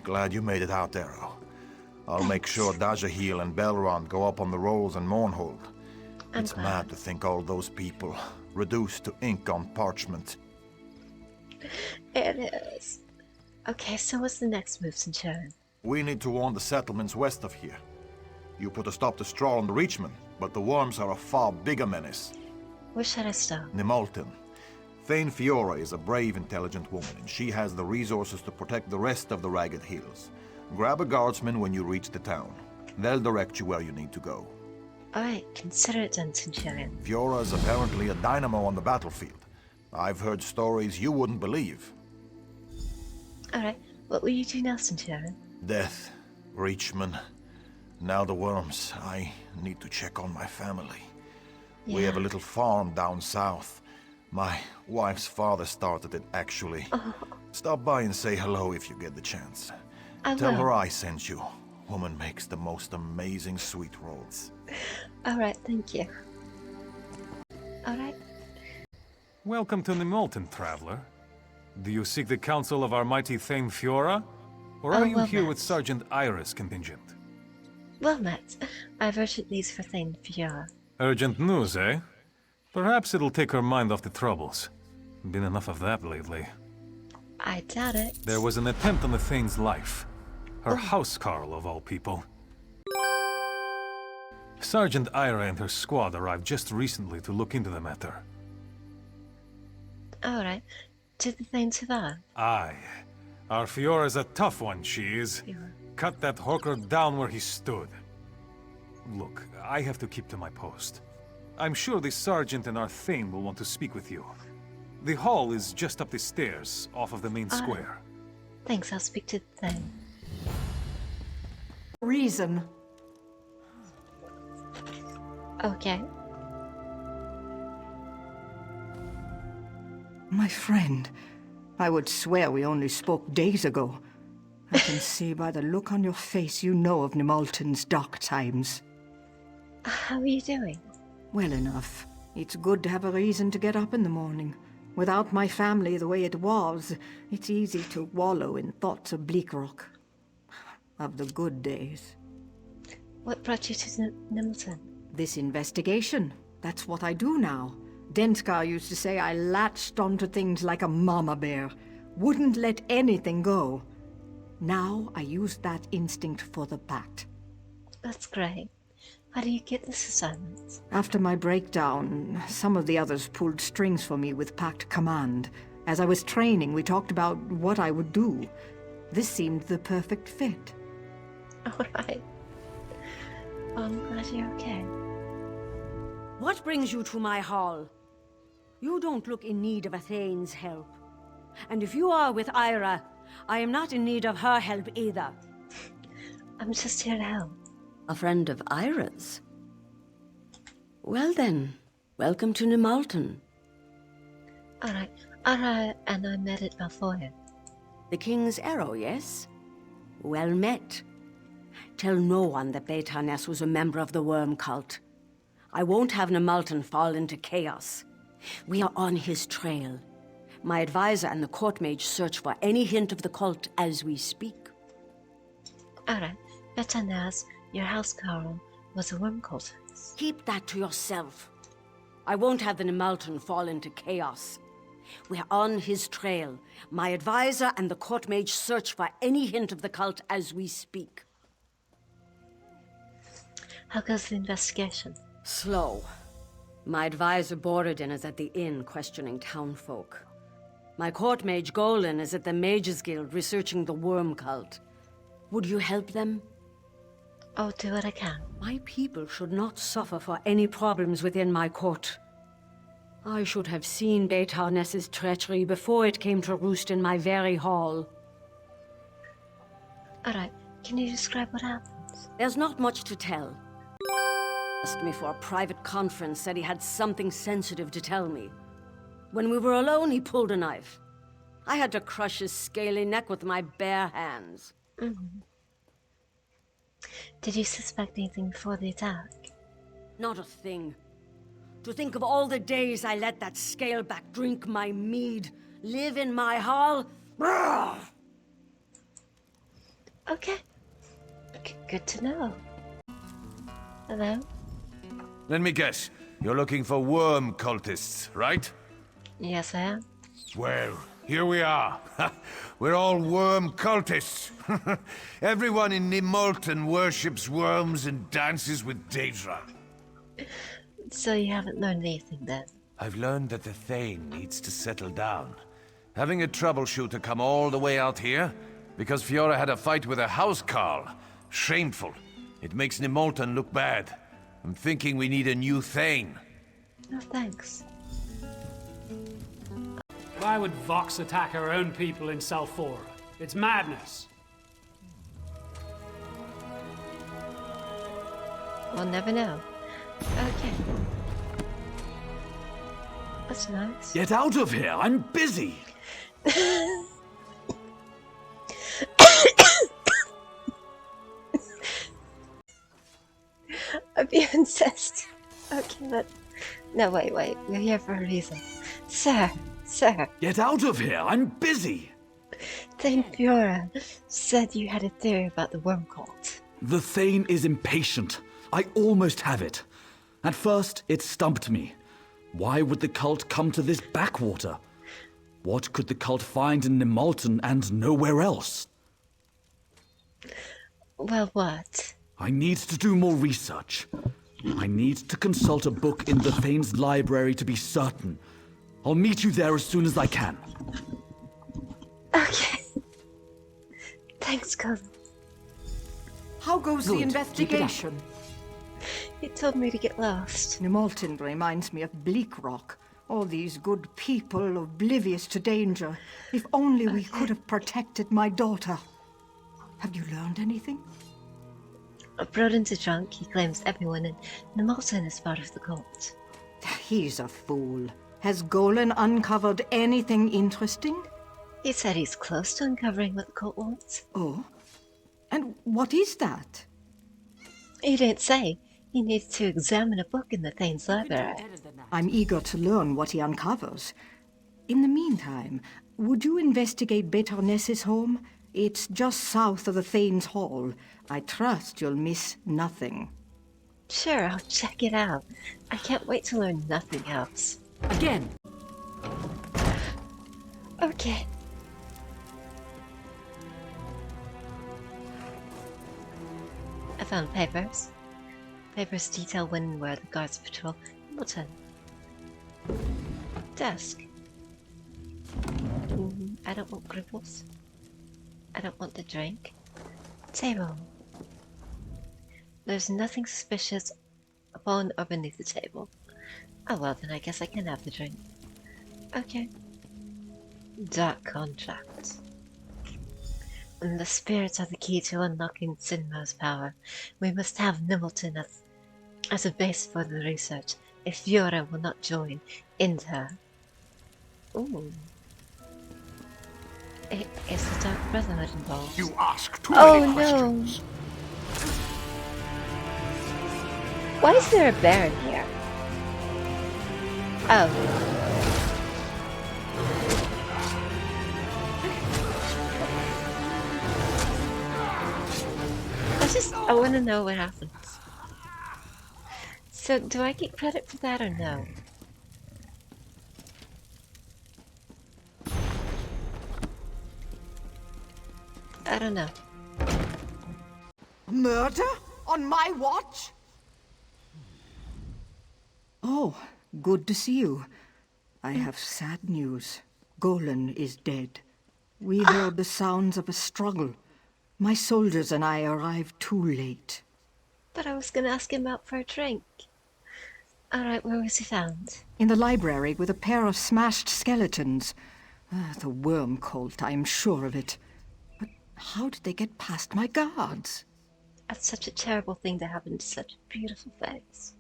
Glad you made it out, Aera. I'll make sure Dajahil and Belrond go up on the rolls and Mournhold. It's mad to think all those people, reduced to ink on parchment. It is. Okay, so what's the next move, Centurion? We need to warn the settlements west of here. You put a stop to Straw and the Reachmen, but the Worms are a far bigger menace. Where should I start? Nimulton. Thane Fiora is a brave, intelligent woman, and she has the resources to protect the rest of the Ragged Hills. Grab a guardsman when you reach the town. They'll direct you where you need to go. Alright, consider it done, Centurion. Fiora is apparently a dynamo on the battlefield. I've heard stories you wouldn't believe. Alright, what will you do now, Centurion? Death, Reachmen, now the Worms. I need to check on my family. We have a little farm down south. My wife's father started it, actually. Stop by and say hello if you get the chance. Tell her I sent you. Woman makes the most amazing sweet rolls. Alright, thank you. Alright. Welcome to Nimulton, traveler. Do you seek the counsel of our mighty Thane Fiora? Or are you here with Sergeant Aera's contingent? Well met. I've urgent news for Thane Fiora. Urgent news, eh? Perhaps it'll take her mind off the troubles. Been enough of that lately. I doubt it. There was an attempt on the Thane's life. Her housecarl, of all people. Sergeant Aera and her squad arrived just recently to look into the matter. Alright. Did the Thane survive? Aye. Our Fiora's a tough one, she is. Cut that horker down where he stood. Look, I have to keep to my post. I'm sure the sergeant and our Thane will want to speak with you. The hall is just up the stairs, off of the main square. Thanks, I'll speak to the Thane. Reason. Okay. My friend, I would swear we only spoke days ago. I can see by the look on your face you know of Nimulton's dark times. How are you doing? Well enough. It's good to have a reason to get up in the morning. Without my family the way it was, it's easy to wallow in thoughts of Bleakrock. Of the good days. What brought you to Nimulton? This investigation. That's what I do now. Denskar used to say I latched onto things like a mama bear. Wouldn't let anything go. Now I use that instinct for the Pact. That's great. How do you get this assignment? After my breakdown, some of the others pulled strings for me with Pact Command. As I was training, we talked about what I would do. This seemed the perfect fit. Alright. Well, I'm glad you're okay. What brings you to my hall? You don't look in need of a Thane's help. And if you are with Aera, I am not in need of her help either. I'm just here to help. A friend of Aera's? Well then, welcome to Nimulton. Alright, Aera and I met at Malfoy. The King's Arrow, yes? Well met. Tell no one that Thane was a member of the Wormcult. I won't have Nimulton fall into chaos. We are on his trail. My advisor and the court mage search for any hint of the cult as we speak. Alright, Betanas, your housecarl, was a Wormcultist. Keep that to yourself. I won't have the Nimulton fall into chaos. We're on his trail. My advisor and the court mage search for any hint of the cult as we speak. How goes the investigation? Slow. My advisor Borodin is at the inn questioning townsfolk. My court mage Golun is at the Mages Guild researching the Wormcult. Would you help them? I'll do what I can. My people should not suffer for any problems within my court. I should have seen Thane treachery before it came to roost in my very hall. Alright, can you describe what happened? There's not much to tell. Asked me for a private conference, said he had something sensitive to tell me. When we were alone, he pulled a knife. I had to crush his scaly neck with my bare hands. Did you suspect anything before the attack? Not a thing. To think of all the days I let that scaleback drink my mead, live in my hall. Brrr! Okay. Good to know. Hello? Let me guess. You're looking for worm cultists, right? Yes, I am. Well, here we are. We're all worm cultists. Everyone in Nimultan worships worms and dances with Daedra. So you haven't learned anything then? I've learned that the Thane needs to settle down. Having a troubleshooter come all the way out here because Fiora had a fight with a housecarl. Shameful. It makes Nimultan look bad. I'm thinking we need a new Thane. No thanks. Why would Vox attack our own people in Salfora? It's madness. We'll never know. Okay. That's nice. Get out of here! I'm busy! I'd be incest. Okay, but... No, wait. We're here for a reason. Sir. Get out of here! I'm busy! Thane Fiora said you had a theory about the Wormcult. The Thane is impatient. I almost have it. At first, it stumped me. Why would the cult come to this backwater? What could the cult find in Nimultan and nowhere else? Well, what? I need to do more research. I need to consult a book in the Thane's library to be certain. I'll meet you there as soon as I can. Okay. Thanks, Golun. How goes the investigation? He told me to get lost. Nimultan reminds me of Bleak Rock. All these good people oblivious to danger. If only we could have protected my daughter. Have you learned anything? Brought into drunk, he claims everyone in Nimultan is part of the cult. He's a fool. Has Golun uncovered anything interesting? He said he's close to uncovering what the cult wants. Oh? And what is that? He didn't say. He needs to examine a book in the Thane's library. I'm eager to learn what he uncovers. In the meantime, would you investigate Betarness's home? It's just south of the Thane's Hall. I trust you'll miss nothing. Sure, I'll check it out. I can't wait to learn nothing else. Again. Okay. I found papers. Papers detail when and where the guards patrol Hamilton. Desk. I don't want cripples. I don't want the drink. Table. There's nothing suspicious upon or beneath the table. Oh well, then I guess I can have the drink. Okay. Dark contract. And the spirits are the key to unlocking Sinmo's power. We must have Nimultan as a base for the research, if Fiora will not join Inter. Ooh. Is the Dark Brotherhood involved? You ask too Oh many no! questions. Why is there a bear in here? Oh. I want to know what happens. So, do I get credit for that or no? I don't know. Murder? On my watch? Oh, good to see you. I have sad news. Golun is dead. We heard the sounds of a struggle. My soldiers and I arrived too late. But I was gonna ask him out for a drink. Alright, where was he found? In the library with a pair of smashed skeletons. The Wormcult, I am sure of it. But how did they get past my guards? That's such a terrible thing to happen to such a beautiful face.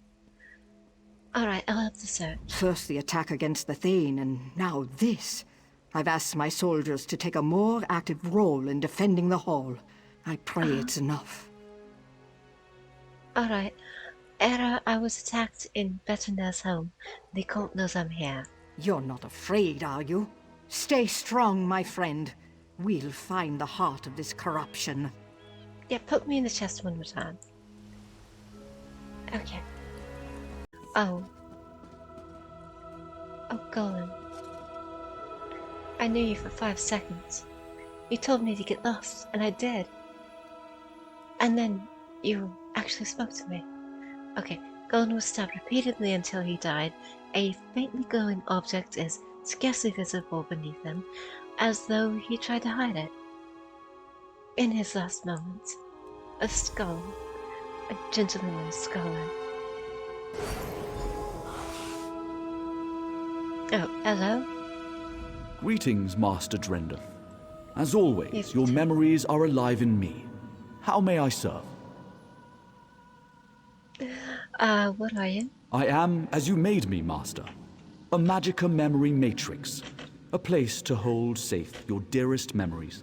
Alright, I'll help the search. First the attack against the Thane, and now this. I've asked my soldiers to take a more active role in defending the hall. I pray it's enough. Alright. Aera, I was attacked in Betarness's home. The cult knows I'm here. You're not afraid, are you? Stay strong, my friend. We'll find the heart of this corruption. Yeah, put me in the chest one more time. Okay. Oh. Oh, Golun. I knew you for 5 seconds. You told me to get lost, and I did. And then you actually spoke to me. Okay, Golun was stabbed repeatedly until he died. A faintly glowing object is scarcely visible beneath him, as though he tried to hide it. In his last moments, a skull, a gentleman's skull. Oh, hello? Greetings, Master Drendeth. As always, Yes, your Lieutenant. memories are alive in me. How may I serve? What are you? I am, as you made me, Master, a Magica memory matrix. A place to hold safe your dearest memories.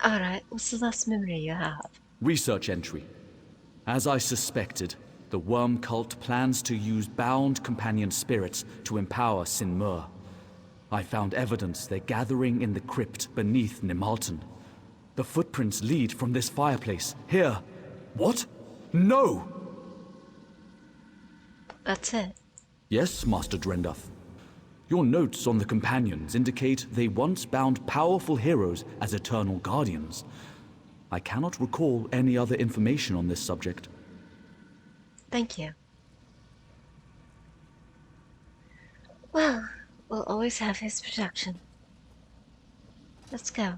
Alright, what's the last memory you have? Research entry. As I suspected, the Wormcult plans to use bound companion spirits to empower Sinmur. I found evidence they're gathering in the crypt beneath Nimalton. The footprints lead from this fireplace. Here. What? No! That's it. Yes, Master Drendeth. Your notes on the companions indicate they once bound powerful heroes as eternal guardians. I cannot recall any other information on this subject. Thank you. Well, we'll always have his protection. Let's go.